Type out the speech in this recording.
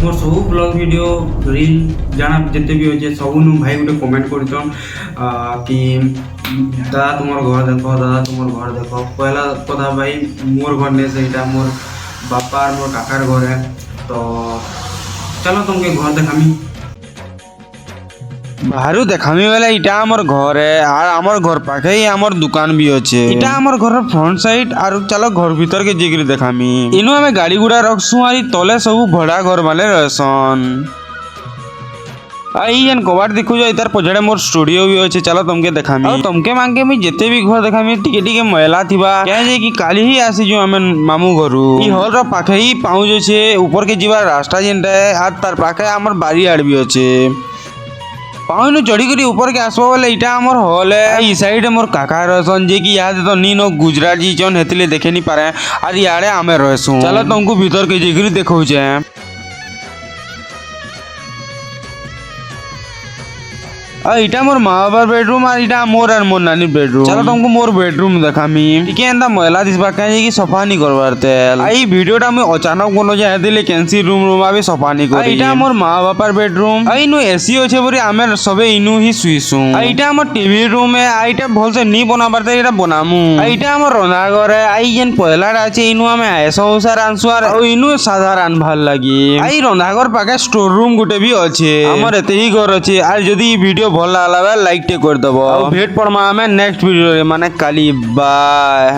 मोर सब blog video reel जाना जिते भी होचे सब भाई गोटे कमेंट करछन कि दादा तुमर घर देख दादा तुमर घर देख पहला कथा भाई मोर घर नहीं से मोर बापा और मोर काकार घर है। तो चलो तुमके घर देखामी बाहर देखामी बेले इटा हमर घर है और हमर घर पाखे ही हमर दुकान भी अच्छे। इटा हमर घर फ्रंट साइड और चलो घर भीतर के जिगरी देखामी इनो हमें गाड़ी गुड़ा रखसु और तले सब भड़ा घर वाले रहसन। आई एन कबाड़ देखु जो इधर पछड़े मोर स्टूडियो भी अच्छे। चलो तुमके देखामी और तुमके मांगे मी जेते भी घर देखामी टिके टिके मैला थिबा क्या जे कि काली ही आसी जो हमें मामू घरु ई हॉल रो पाखे ही पाऊ जो छे ऊपर के जीवा रास्ता जेनटा है और तार पाखे हमर बारी आड़ भी अच्छे। पाउनु चढ़ी करी ऊपर के आसबो बोले इटा हमर हॉल है। ई साइड मोर काका रहसन जे कि याद तो नी नो गुजरात जी चन हेतले देखे नी पारे और याड़े आमे रहसु। चलो तुमको भीतर के जिगरी देखौ छे। इटा मोर माँ बापार बेडरूम और इटा मोर नानी बेडरूम। चलो तुमको मोर बेडरूम देखामी टिके एंदा मैला दिसबा काहे कि सफा नी करबार तेल आई वीडियोटा मैं अचानक कोनो जाय दिले कैंसी रूम भी सफा नी करी। इटा मोर माँ बापार बेडरूम आई नु एसी होछे बोरी आमे सबे इनु ही सुइसु। इटा हमर टीवी रूम है आइटा भल से नी बनाबार ते इटा बनामु। इटा हमर रंधा घर है आई जेन पहला আছে इनु आमे आयसो उसा रानसु और इनु साधारण ভাল লাগি। आई रंधा घर पाके स्टोर रूम गुटे भी আছে हमर एते ही घर আছে। আর যদি ভিডিও ভাল লাগলে লাইক टे कर दबो। भेट पड़मा हमें नेक्स्ट वीडियो माने काली बाय।